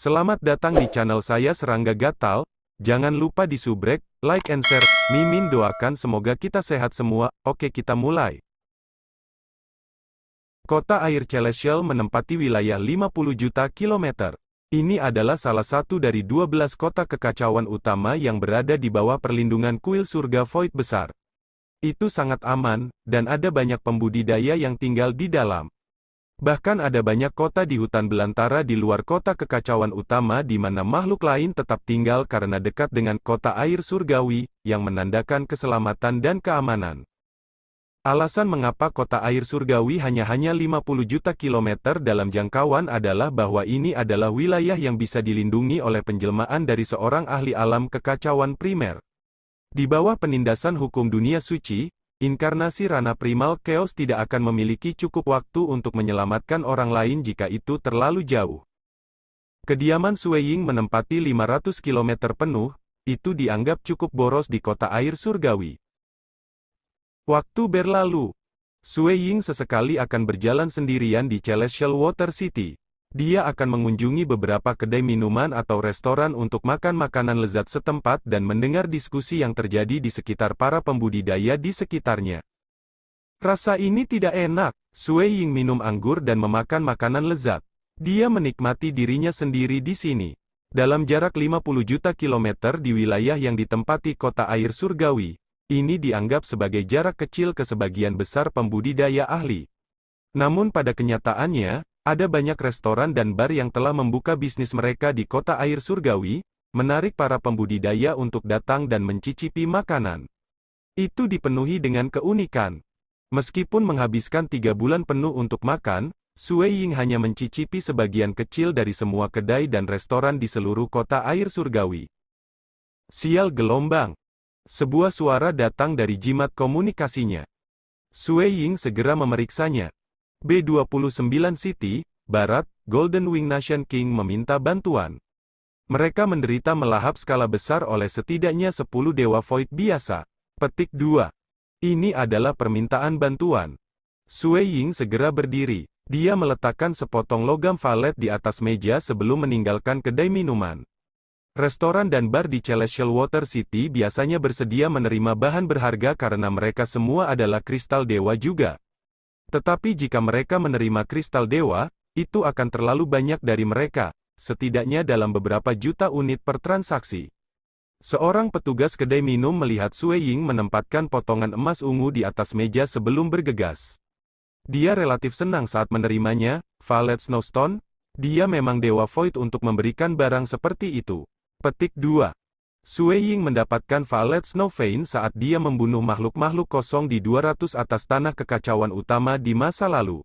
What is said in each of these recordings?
Selamat datang di channel saya Serangga Gatal. Jangan lupa di subrek, like and share. Mimin doakan semoga kita sehat semua. Oke, kita mulai. Kota air Celestial menempati wilayah 50 juta kilometer. Ini adalah salah satu dari 12 kota kekacauan utama yang berada di bawah perlindungan kuil surga Void besar. Itu sangat aman, dan ada banyak pembudidaya yang tinggal di dalam. Bahkan ada banyak kota di hutan belantara di luar kota kekacauan utama di mana makhluk lain tetap tinggal karena dekat dengan kota air surgawi, yang menandakan keselamatan dan keamanan. Alasan mengapa kota air surgawi hanya 50 juta kilometer dalam jangkauan adalah bahwa ini adalah wilayah yang bisa dilindungi oleh penjelmaan dari seorang ahli alam kekacauan primer. Di bawah penindasan hukum dunia suci, inkarnasi Rana Primal Chaos tidak akan memiliki cukup waktu untuk menyelamatkan orang lain jika itu terlalu jauh. Kediaman Sui Ying menempati 500 km penuh, itu dianggap cukup boros di kota air surgawi. Waktu berlalu. Sui Ying sesekali akan berjalan sendirian di Celestial Water City. Dia akan mengunjungi beberapa kedai minuman atau restoran untuk makan makanan lezat setempat dan mendengar diskusi yang terjadi di sekitar para pembudidaya di sekitarnya. Rasa ini tidak enak. Sui Ying minum anggur dan memakan makanan lezat. Dia menikmati dirinya sendiri di sini. Dalam jarak 50 juta kilometer di wilayah yang ditempati kota air surgawi, ini dianggap sebagai jarak kecil ke sebagian besar pembudidaya ahli. Namun pada kenyataannya, ada banyak restoran dan bar yang telah membuka bisnis mereka di kota air surgawi, menarik para pembudidaya untuk datang dan mencicipi makanan. Itu dipenuhi dengan keunikan. Meskipun menghabiskan 3 bulan penuh untuk makan, Sui Ying hanya mencicipi sebagian kecil dari semua kedai dan restoran di seluruh kota air surgawi. Sial gelombang. Sebuah suara datang dari jimat komunikasinya. Sui Ying segera memeriksanya. B29 City, Barat, Golden Wing Nation King meminta bantuan. Mereka menderita melahap skala besar oleh setidaknya 10 dewa Void biasa. Petik 2. Ini adalah permintaan bantuan. Sui Ying segera berdiri. Dia meletakkan sepotong logam valet di atas meja sebelum meninggalkan kedai minuman. Restoran dan bar di Celestial Water City biasanya bersedia menerima bahan berharga karena mereka semua adalah kristal dewa juga. Tetapi jika mereka menerima kristal dewa, itu akan terlalu banyak dari mereka, setidaknya dalam beberapa juta unit per transaksi. Seorang petugas kedai minum melihat Sui Ying menempatkan potongan emas ungu di atas meja sebelum bergegas. Dia relatif senang saat menerimanya. Valet Snowstone, dia memang dewa Void untuk memberikan barang seperti itu. Petik 2. Sui Ying mendapatkan Valet Snowvein saat dia membunuh makhluk-makhluk kosong di 200 atas tanah kekacauan utama di masa lalu.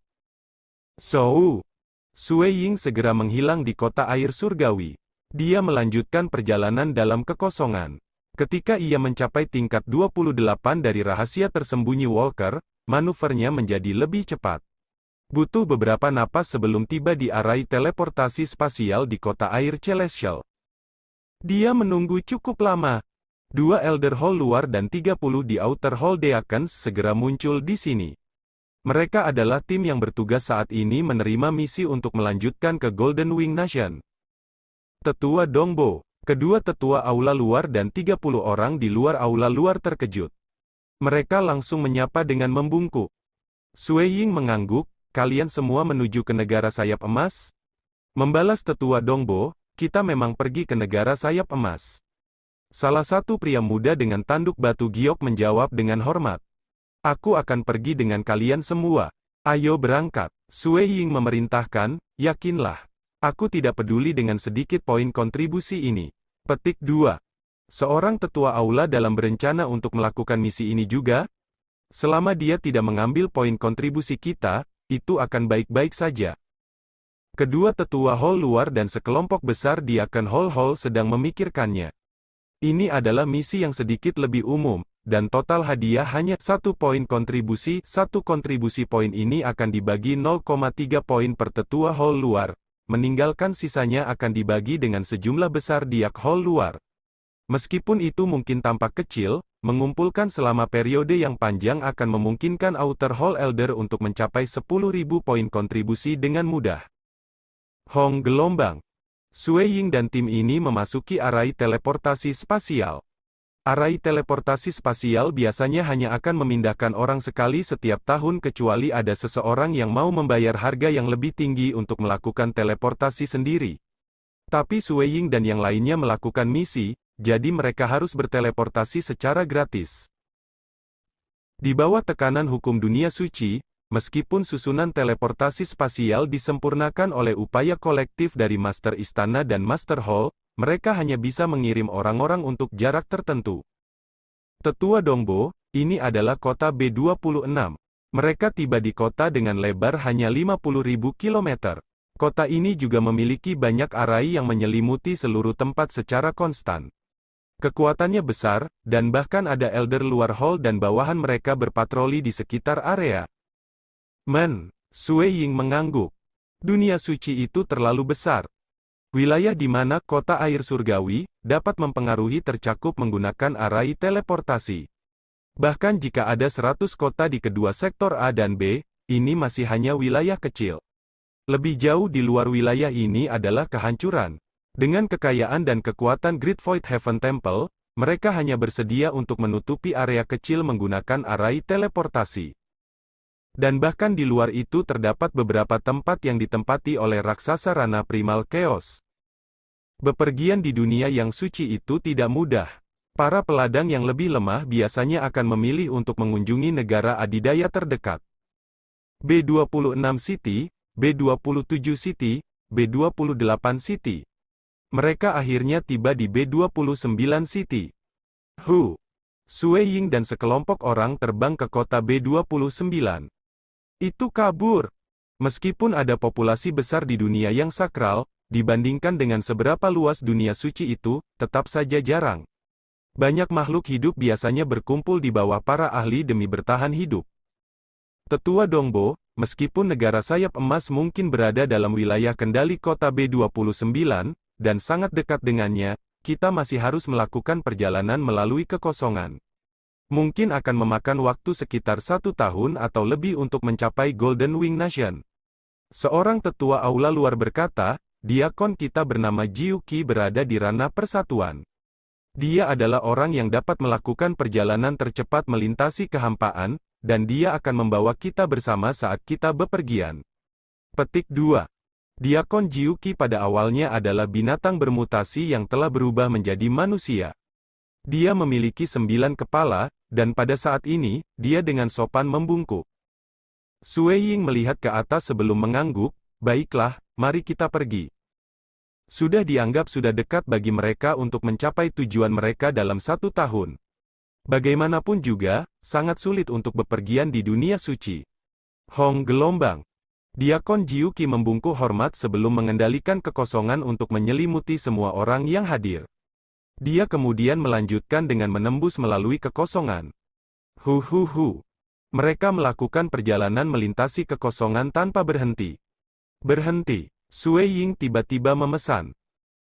Sui Ying segera menghilang di kota air surgawi. Dia melanjutkan perjalanan dalam kekosongan. Ketika ia mencapai tingkat 28 dari rahasia tersembunyi Walker, manuvernya menjadi lebih cepat. Butuh beberapa napas sebelum tiba di arai teleportasi spasial di kota air Celestial. Dia menunggu cukup lama. 2 Elder Hall luar dan 30 di Outer Hall Deacons segera muncul di sini. Mereka adalah tim yang bertugas saat ini menerima misi untuk melanjutkan ke Golden Wing Nation. Tetua Dongbo, kedua tetua aula luar dan 30 orang di luar aula luar terkejut. Mereka langsung menyapa dengan membungkuk. Sui Ying mengangguk, kalian semua menuju ke negara sayap emas? Membalas tetua Dongbo, kita memang pergi ke negara sayap emas. Salah satu pria muda dengan tanduk batu giok menjawab dengan hormat. Aku akan pergi dengan kalian semua. Ayo berangkat. Sui Ying memerintahkan, yakinlah. Aku tidak peduli dengan sedikit poin kontribusi ini. Petik 2. Seorang tetua aula dalam berencana untuk melakukan misi ini juga? Selama dia tidak mengambil poin kontribusi kita, itu akan baik-baik saja. Kedua tetua hall luar dan sekelompok besar di Diakon Hall sedang memikirkannya. Ini adalah misi yang sedikit lebih umum, dan total hadiah hanya 1 poin kontribusi. 1 kontribusi poin ini akan dibagi 0,3 poin per tetua hall luar, meninggalkan sisanya akan dibagi dengan sejumlah besar Diak Hall luar. Meskipun itu mungkin tampak kecil, mengumpulkan selama periode yang panjang akan memungkinkan Outer Hall Elder untuk mencapai 10.000 poin kontribusi dengan mudah. Hong gelombang. Sue Ying dan tim ini memasuki arai teleportasi spasial. Arai teleportasi spasial biasanya hanya akan memindahkan orang sekali setiap tahun kecuali ada seseorang yang mau membayar harga yang lebih tinggi untuk melakukan teleportasi sendiri. Tapi Sue Ying dan yang lainnya melakukan misi, jadi mereka harus berteleportasi secara gratis. Di bawah tekanan hukum dunia suci, meskipun susunan teleportasi spasial disempurnakan oleh upaya kolektif dari Master Istana dan Master Hall, mereka hanya bisa mengirim orang-orang untuk jarak tertentu. Tetua Dongbo, ini adalah kota B26. Mereka tiba di kota dengan lebar hanya 50.000 km. Kota ini juga memiliki banyak arai yang menyelimuti seluruh tempat secara konstan. Kekuatannya besar, dan bahkan ada elder luar hall dan bawahan mereka berpatroli di sekitar area. Sue Ying mengangguk. Dunia suci itu terlalu besar. Wilayah di mana kota air surgawi dapat mempengaruhi tercakup menggunakan arai teleportasi. Bahkan jika ada 100 kota di kedua sektor A dan B, ini masih hanya wilayah kecil. Lebih jauh di luar wilayah ini adalah kehancuran. Dengan kekayaan dan kekuatan Great Void Heaven Temple, mereka hanya bersedia untuk menutupi area kecil menggunakan arai teleportasi. Dan bahkan di luar itu terdapat beberapa tempat yang ditempati oleh raksasa Rana Primal Chaos. Bepergian di dunia yang suci itu tidak mudah. Para peladang yang lebih lemah biasanya akan memilih untuk mengunjungi negara adidaya terdekat. B26 City, B27 City, B28 City. Mereka akhirnya tiba di B29 City. Sue Ying dan sekelompok orang terbang ke kota B29. Itu kabur. Meskipun ada populasi besar di dunia yang sakral, dibandingkan dengan seberapa luas dunia suci itu, tetap saja jarang. Banyak makhluk hidup biasanya berkumpul di bawah para ahli demi bertahan hidup. Tetua Dongbo, meskipun negara sayap emas mungkin berada dalam wilayah kendali kota B29, dan sangat dekat dengannya, kita masih harus melakukan perjalanan melalui kekosongan. Mungkin akan memakan waktu sekitar 1 tahun atau lebih untuk mencapai Golden Wing Nation. Seorang tetua aula luar berkata, diakon kita bernama Jiuki berada di ranah persatuan. Dia adalah orang yang dapat melakukan perjalanan tercepat melintasi kehampaan, dan dia akan membawa kita bersama saat kita bepergian. Petik 2. Diakon Jiuki pada awalnya adalah binatang bermutasi yang telah berubah menjadi manusia. Dia memiliki 9 kepala, dan pada saat ini, dia dengan sopan membungkuk. Sue Ying melihat ke atas sebelum mengangguk, baiklah, mari kita pergi. Sudah dianggap sudah dekat bagi mereka untuk mencapai tujuan mereka dalam 1 tahun. Bagaimanapun juga, sangat sulit untuk bepergian di dunia suci. Hong gelombang. Diakon Jiuki membungkuk hormat sebelum mengendalikan kekosongan untuk menyelimuti semua orang yang hadir. Dia kemudian melanjutkan dengan menembus melalui kekosongan. Mereka melakukan perjalanan melintasi kekosongan tanpa berhenti. Berhenti. Sue Ying tiba-tiba memesan.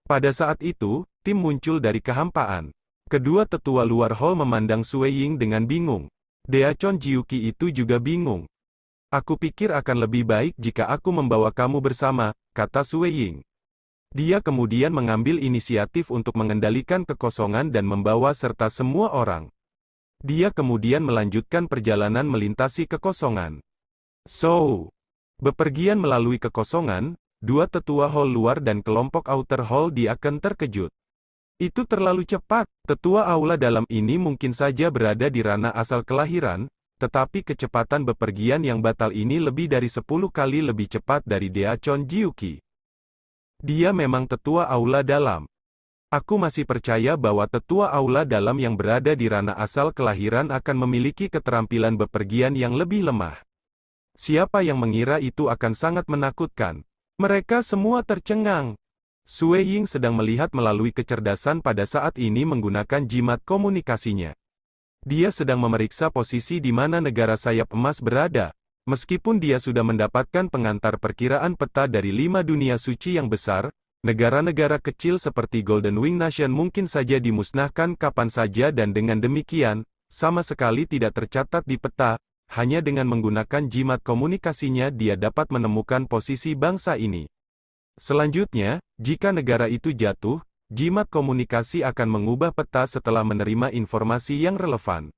Pada saat itu, tim muncul dari kehampaan. Kedua tetua luar hall memandang Sue Ying dengan bingung. Deacon Jiuki itu juga bingung. Aku pikir akan lebih baik jika aku membawa kamu bersama, kata Sue Ying. Dia kemudian mengambil inisiatif untuk mengendalikan kekosongan dan membawa serta semua orang. Dia kemudian melanjutkan perjalanan melintasi kekosongan. Bepergian melalui kekosongan, dua tetua hall luar dan kelompok outer hall akan terkejut. Itu terlalu cepat. Tetua aula dalam ini mungkin saja berada di ranah asal kelahiran, tetapi kecepatan bepergian yang batal ini lebih dari 10 kali lebih cepat dari Deacon Jiuki. Dia memang tetua aula dalam. Aku masih percaya bahwa tetua aula dalam yang berada di ranah asal kelahiran akan memiliki keterampilan bepergian yang lebih lemah. Siapa yang mengira itu akan sangat menakutkan? Mereka semua tercengang. Sue Ying sedang melihat melalui kecerdasan pada saat ini menggunakan jimat komunikasinya. Dia sedang memeriksa posisi di mana negara sayap emas berada. Meskipun dia sudah mendapatkan pengantar perkiraan peta dari 5 dunia suci yang besar, negara-negara kecil seperti Golden Wing Nation mungkin saja dimusnahkan kapan saja dan dengan demikian, sama sekali tidak tercatat di peta, hanya dengan menggunakan jimat komunikasinya dia dapat menemukan posisi bangsa ini. Selanjutnya, jika negara itu jatuh, jimat komunikasi akan mengubah peta setelah menerima informasi yang relevan.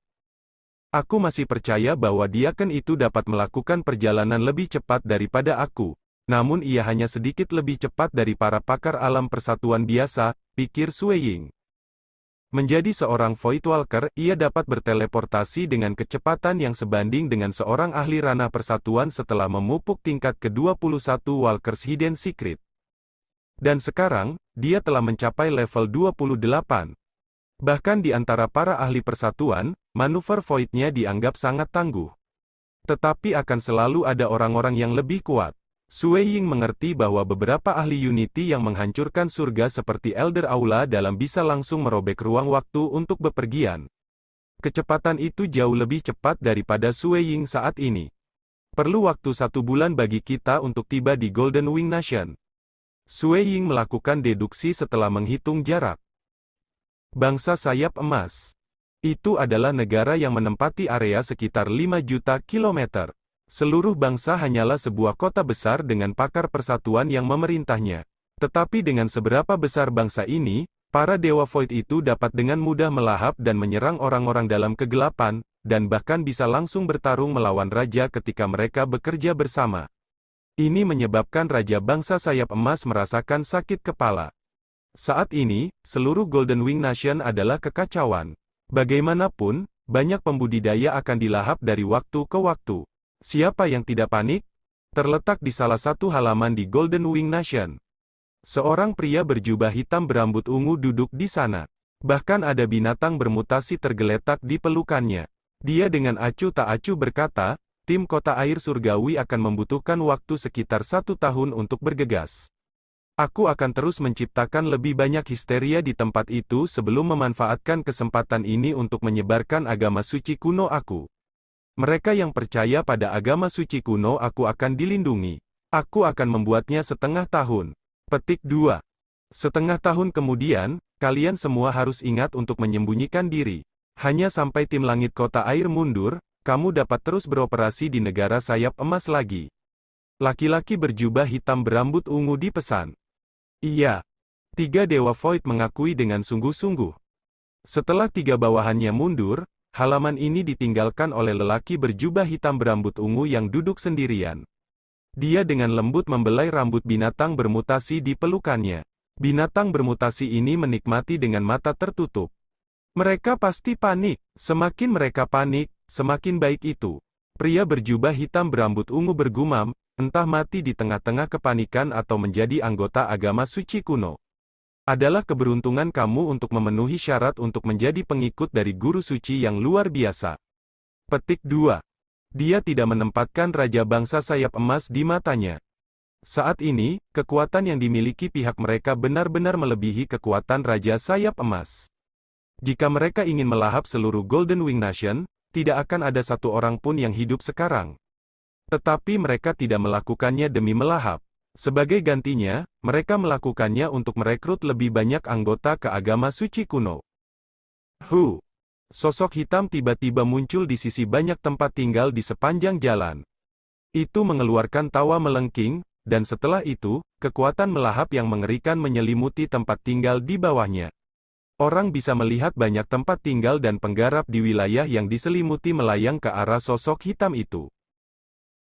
Aku masih percaya bahwa Diaken itu dapat melakukan perjalanan lebih cepat daripada aku. Namun ia hanya sedikit lebih cepat dari para pakar alam persatuan biasa, pikir Sue Ying. Menjadi seorang Voidwalker, ia dapat berteleportasi dengan kecepatan yang sebanding dengan seorang ahli ranah persatuan setelah memupuk tingkat ke-21 Walker's Hidden Secret. Dan sekarang, dia telah mencapai level 28. Bahkan di antara para ahli persatuan, manuver Void-nya dianggap sangat tangguh. Tetapi akan selalu ada orang-orang yang lebih kuat. Sue Ying mengerti bahwa beberapa ahli Unity yang menghancurkan surga seperti Elder Aula dalam bisa langsung merobek ruang waktu untuk bepergian. Kecepatan itu jauh lebih cepat daripada Sue Ying saat ini. Perlu waktu 1 bulan bagi kita untuk tiba di Golden Wing Nation. Sue Ying melakukan deduksi setelah menghitung jarak. Bangsa sayap emas. Itu adalah negara yang menempati area sekitar 5 juta kilometer. Seluruh bangsa hanyalah sebuah kota besar dengan pakar persatuan yang memerintahnya. Tetapi dengan seberapa besar bangsa ini, para dewa Void itu dapat dengan mudah melahap dan menyerang orang-orang dalam kegelapan, dan bahkan bisa langsung bertarung melawan raja ketika mereka bekerja bersama. Ini menyebabkan Raja Bangsa Sayap Emas merasakan sakit kepala. Saat ini, seluruh Golden Wing Nation adalah kekacauan. Bagaimanapun, banyak pembudidaya akan dilahap dari waktu ke waktu. Siapa yang tidak panik? Terletak di salah satu halaman di Golden Wing Nation. Seorang pria berjubah hitam berambut ungu duduk di sana. Bahkan ada binatang bermutasi tergeletak di pelukannya. Dia dengan acuh tak acuh berkata, tim kota air surgawi akan membutuhkan waktu sekitar 1 tahun untuk bergegas. Aku akan terus menciptakan lebih banyak histeria di tempat itu sebelum memanfaatkan kesempatan ini untuk menyebarkan agama suci kuno aku. Mereka yang percaya pada agama suci kuno aku akan dilindungi. Aku akan membuatnya 1/2 tahun. Petik 2. 1/2 tahun kemudian, kalian semua harus ingat untuk menyembunyikan diri. Hanya sampai tim langit kota air mundur, kamu dapat terus beroperasi di negara sayap emas lagi. Laki-laki berjubah hitam berambut ungu dipesan. Iya. 3 dewa Void mengakui dengan sungguh-sungguh. Setelah 3 bawahannya mundur, halaman ini ditinggalkan oleh lelaki berjubah hitam berambut ungu yang duduk sendirian. Dia dengan lembut membelai rambut binatang bermutasi di pelukannya. Binatang bermutasi ini menikmati dengan mata tertutup. Mereka pasti panik. Semakin mereka panik, semakin baik itu. Pria berjubah hitam berambut ungu bergumam, entah mati di tengah-tengah kepanikan atau menjadi anggota agama suci kuno. Adalah keberuntungan kamu untuk memenuhi syarat untuk menjadi pengikut dari guru suci yang luar biasa. Petik 2. Dia tidak menempatkan Raja Bangsa Sayap Emas di matanya. Saat ini, kekuatan yang dimiliki pihak mereka benar-benar melebihi kekuatan Raja Sayap Emas. Jika mereka ingin melahap seluruh Golden Wing Nation, tidak akan ada satu orang pun yang hidup sekarang. Tetapi mereka tidak melakukannya demi melahap. Sebagai gantinya, mereka melakukannya untuk merekrut lebih banyak anggota ke agama suci kuno. Sosok hitam tiba-tiba muncul di sisi banyak tempat tinggal di sepanjang jalan. Itu mengeluarkan tawa melengking, dan setelah itu, kekuatan melahap yang mengerikan menyelimuti tempat tinggal di bawahnya. Orang bisa melihat banyak tempat tinggal dan penggarap di wilayah yang diselimuti melayang ke arah sosok hitam itu.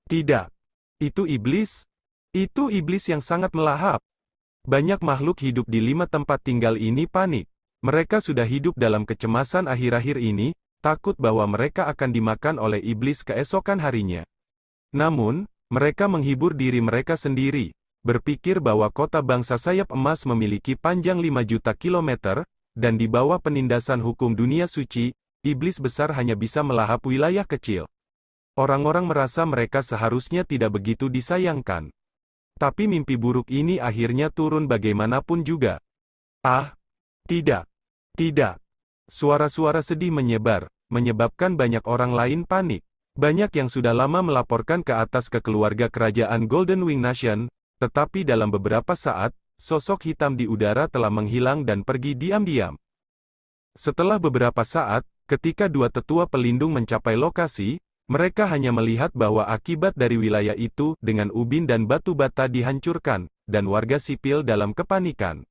Tidak. Itu iblis? Itu iblis yang sangat melahap. Banyak makhluk hidup di 5 tempat tinggal ini panik. Mereka sudah hidup dalam kecemasan akhir-akhir ini, takut bahwa mereka akan dimakan oleh iblis keesokan harinya. Namun, mereka menghibur diri mereka sendiri, berpikir bahwa kota bangsa sayap emas memiliki panjang 5 juta kilometer, dan di bawah penindasan hukum dunia suci, iblis besar hanya bisa melahap wilayah kecil. Orang-orang merasa mereka seharusnya tidak begitu disayangkan. Tapi mimpi buruk ini akhirnya turun bagaimanapun juga. Ah, tidak. Tidak. Suara-suara sedih menyebar, menyebabkan banyak orang lain panik. Banyak yang sudah lama melaporkan ke atas ke keluarga kerajaan Golden Wing Nation, tetapi dalam beberapa saat, sosok hitam di udara telah menghilang dan pergi diam-diam. Setelah beberapa saat, ketika 2 tetua pelindung mencapai lokasi, Mereka hanya melihat bahwa akibat dari wilayah itu, dengan ubin dan batu bata dihancurkan, dan warga sipil dalam kepanikan.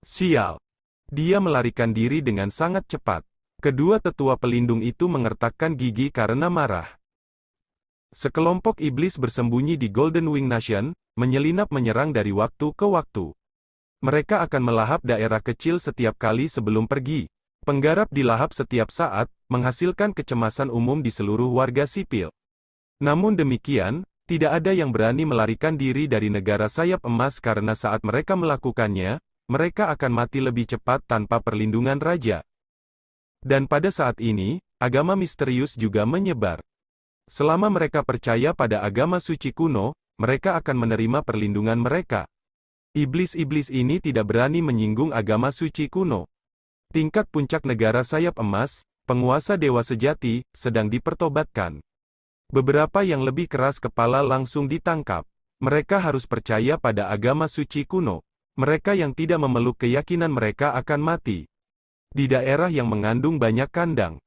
Sial! Dia melarikan diri dengan sangat cepat. Kedua tetua pelindung itu mengertakkan gigi karena marah. Sekelompok iblis bersembunyi di Golden Wing Nation, menyelinap menyerang dari waktu ke waktu. Mereka akan melahap daerah kecil setiap kali sebelum pergi. Penggarap dilahap setiap saat, menghasilkan kecemasan umum di seluruh warga sipil. Namun demikian, tidak ada yang berani melarikan diri dari negara sayap emas karena saat mereka melakukannya, mereka akan mati lebih cepat tanpa perlindungan raja. Dan pada saat ini, agama misterius juga menyebar. Selama mereka percaya pada agama suci kuno, mereka akan menerima perlindungan mereka. Iblis-iblis ini tidak berani menyinggung agama suci kuno. Tingkat puncak negara sayap emas, penguasa dewa sejati, sedang dipertobatkan. Beberapa yang lebih keras kepala langsung ditangkap. Mereka harus percaya pada agama suci kuno. Mereka yang tidak memeluk keyakinan mereka akan mati. Di daerah yang mengandung banyak kandang.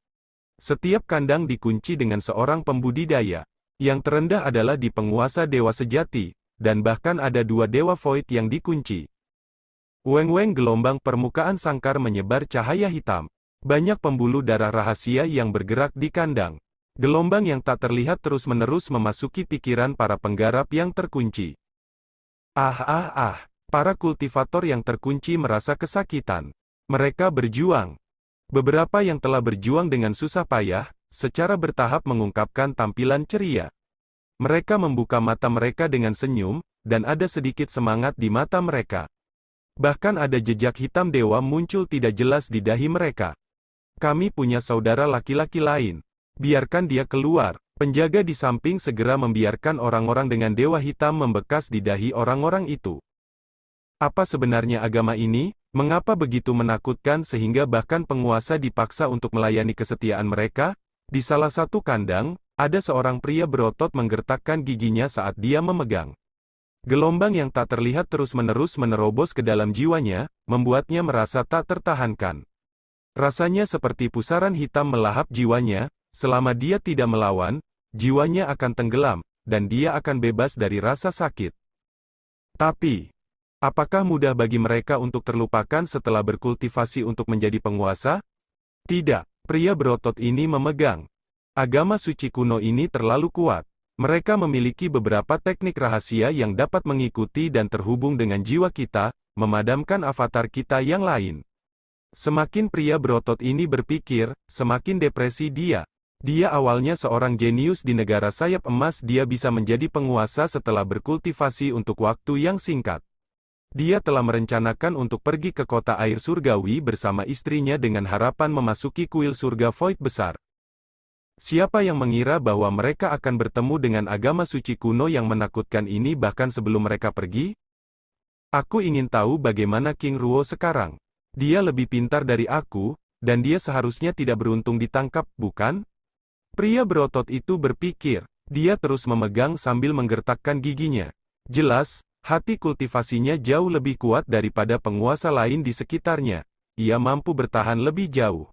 Setiap kandang dikunci dengan seorang pembudidaya. Yang terendah adalah di penguasa dewa sejati, dan bahkan ada 2 dewa void yang dikunci. Weng-weng gelombang permukaan sangkar menyebar cahaya hitam. Banyak pembuluh darah rahasia yang bergerak di kandang. Gelombang yang tak terlihat terus-menerus memasuki pikiran para penggarap yang terkunci. Para kultivator yang terkunci merasa kesakitan. Mereka berjuang. Beberapa yang telah berjuang dengan susah payah, secara bertahap mengungkapkan tampilan ceria. Mereka membuka mata mereka dengan senyum, dan ada sedikit semangat di mata mereka. Bahkan ada jejak hitam dewa muncul tidak jelas di dahi mereka. Kami punya saudara laki-laki lain. Biarkan dia keluar. Penjaga di samping segera membiarkan orang-orang dengan dewa hitam membekas di dahi orang-orang itu. Apa sebenarnya agama ini? Mengapa begitu menakutkan sehingga bahkan penguasa dipaksa untuk melayani kesetiaan mereka? Di salah satu kandang, ada seorang pria berotot menggertakkan giginya saat dia memegang. Gelombang yang tak terlihat terus-menerus menerobos ke dalam jiwanya, membuatnya merasa tak tertahankan. Rasanya seperti pusaran hitam melahap jiwanya, selama dia tidak melawan, jiwanya akan tenggelam, dan dia akan bebas dari rasa sakit. Tapi, apakah mudah bagi mereka untuk terlupakan setelah berkultivasi untuk menjadi penguasa? Tidak, pria berotot ini memegang. Agama suci kuno ini terlalu kuat. Mereka memiliki beberapa teknik rahasia yang dapat mengikuti dan terhubung dengan jiwa kita, memadamkan avatar kita yang lain. Semakin pria berotot ini berpikir, semakin depresi dia. Dia awalnya seorang jenius di negara sayap emas, dia bisa menjadi penguasa setelah berkultivasi untuk waktu yang singkat. Dia telah merencanakan untuk pergi ke kota air surgawi bersama istrinya dengan harapan memasuki kuil surga void besar. Siapa yang mengira bahwa mereka akan bertemu dengan agama suci kuno yang menakutkan ini bahkan sebelum mereka pergi? Aku ingin tahu bagaimana King Ruo sekarang. Dia lebih pintar dari aku, dan dia seharusnya tidak beruntung ditangkap, bukan? Pria berotot itu berpikir. Dia terus memegang sambil menggertakkan giginya. Jelas, hati kultivasinya jauh lebih kuat daripada penguasa lain di sekitarnya. Ia mampu bertahan lebih jauh.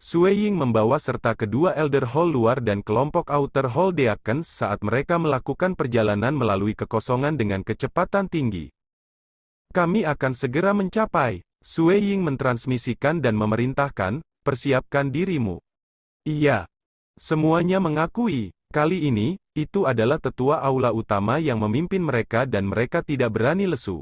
Sui Ying membawa serta kedua Elder Hall luar dan kelompok Outer Hall Deacons saat mereka melakukan perjalanan melalui kekosongan dengan kecepatan tinggi. Kami akan segera mencapai. Sui Ying mentransmisikan dan memerintahkan, persiapkan dirimu. Iya. Semuanya mengakui. Kali ini, itu adalah tetua aula utama yang memimpin mereka dan mereka tidak berani lesu.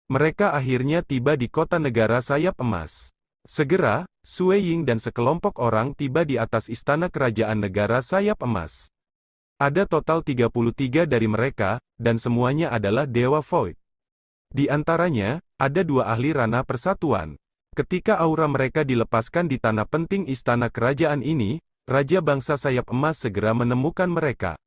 Mereka akhirnya tiba di kota negara sayap emas. Segera, Sui Ying dan sekelompok orang tiba di atas istana kerajaan negara sayap emas. Ada total 33 dari mereka, dan semuanya adalah Dewa Void. Di antaranya, ada 2 ahli ranah persatuan. Ketika aura mereka dilepaskan di tanah penting istana kerajaan ini, Raja Bangsa Sayap Emas segera menemukan mereka.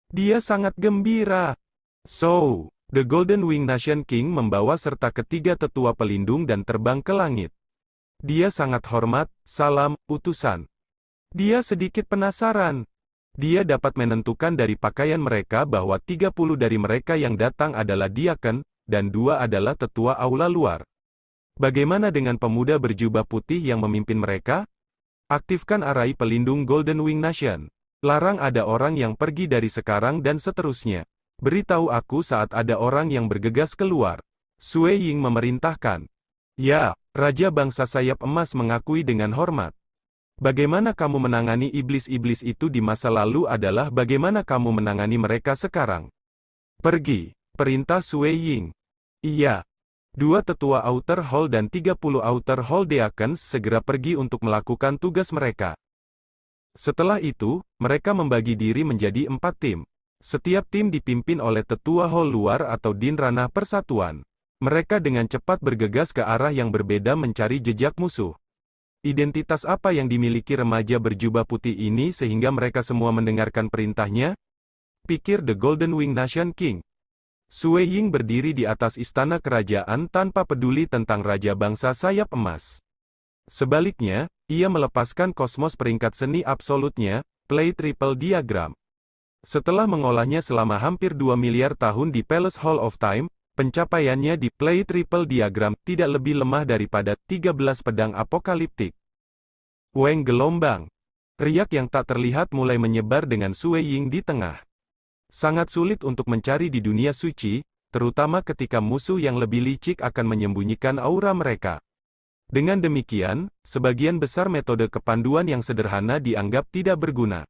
Dia sangat gembira. So, The Golden Wing Nation King membawa serta ketiga tetua pelindung dan terbang ke langit. Dia sangat hormat, salam, utusan. Dia sedikit penasaran. Dia dapat menentukan dari pakaian mereka bahwa 30 dari mereka yang datang adalah diaken, dan 2 adalah tetua aula luar. Bagaimana dengan pemuda berjubah putih yang memimpin mereka? Aktifkan arai pelindung Golden Wing Nation. Larang ada orang yang pergi dari sekarang dan seterusnya. Beritahu aku saat ada orang yang bergegas keluar. Sui Ying memerintahkan. Ya, Raja Bangsa Sayap Emas mengakui dengan hormat. Bagaimana kamu menangani iblis-iblis itu di masa lalu adalah bagaimana kamu menangani mereka sekarang. Pergi, perintah Sui Ying. Iya. 2 tetua Outer Hall dan 30 Outer Hall Deacons segera pergi untuk melakukan tugas mereka. Setelah itu, mereka membagi diri menjadi 4 tim. Setiap tim dipimpin oleh tetua Hall luar atau Din Ranah Persatuan. Mereka dengan cepat bergegas ke arah yang berbeda mencari jejak musuh. Identitas apa yang dimiliki remaja berjubah putih ini sehingga mereka semua mendengarkan perintahnya? Pikir The Golden Wing Nation King. Sui Ying berdiri di atas istana kerajaan tanpa peduli tentang Raja Bangsa Sayap Emas. Sebaliknya, ia melepaskan kosmos peringkat seni absolutnya, Play Triple Diagram. Setelah mengolahnya selama hampir 2 miliar tahun di Palace Hall of Time, pencapaiannya di Play Triple Diagram tidak lebih lemah daripada 13 pedang apokaliptik. Weng gelombang. Riak yang tak terlihat mulai menyebar dengan Sui Ying di tengah. Sangat sulit untuk mencari di dunia suci, terutama ketika musuh yang lebih licik akan menyembunyikan aura mereka. Dengan demikian, sebagian besar metode kepanduan yang sederhana dianggap tidak berguna.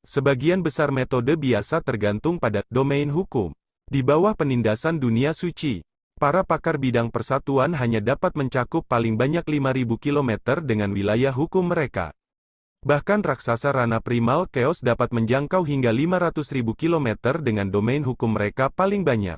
Sebagian besar metode biasa tergantung pada domain hukum. Di bawah penindasan dunia suci, para pakar bidang persatuan hanya dapat mencakup paling banyak 5.000 km dengan wilayah hukum mereka. Bahkan raksasa Rana Primal Chaos dapat menjangkau hingga 500.000 km dengan domain hukum mereka paling banyak.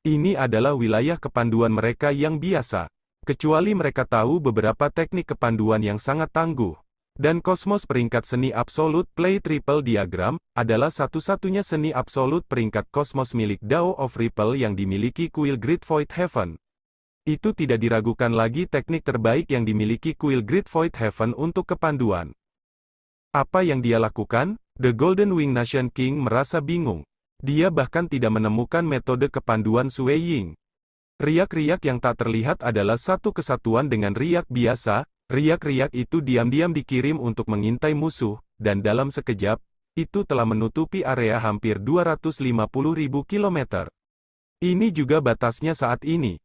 Ini adalah wilayah kepanduan mereka yang biasa. Kecuali mereka tahu beberapa teknik kepanduan yang sangat tangguh. Dan kosmos peringkat seni absolut Play Triple Diagram, adalah satu-satunya seni absolut peringkat kosmos milik Dao of Ripple yang dimiliki Kuil Great Void Heaven. Itu tidak diragukan lagi teknik terbaik yang dimiliki Kuil Great Void Heaven untuk kepanduan. Apa yang dia lakukan? The Golden Wing Nation King merasa bingung. Dia bahkan tidak menemukan metode kepanduan Sui Ying. Riak-riak yang tak terlihat adalah satu kesatuan dengan riak biasa. Riak-riak itu diam-diam dikirim untuk mengintai musuh, dan dalam sekejap, itu telah menutupi area hampir 250.000 km. Ini juga batasnya saat ini.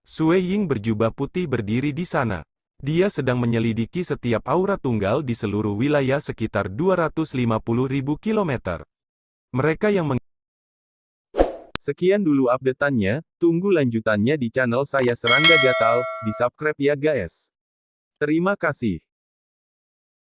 Sui Ying berjubah putih berdiri di sana. Dia sedang menyelidiki setiap aura tunggal di seluruh wilayah sekitar 250.000 km. Mereka yang Sekian dulu update-annya, tunggu lanjutannya di channel saya Serangga Gatal, di subscribe ya guys. Terima kasih.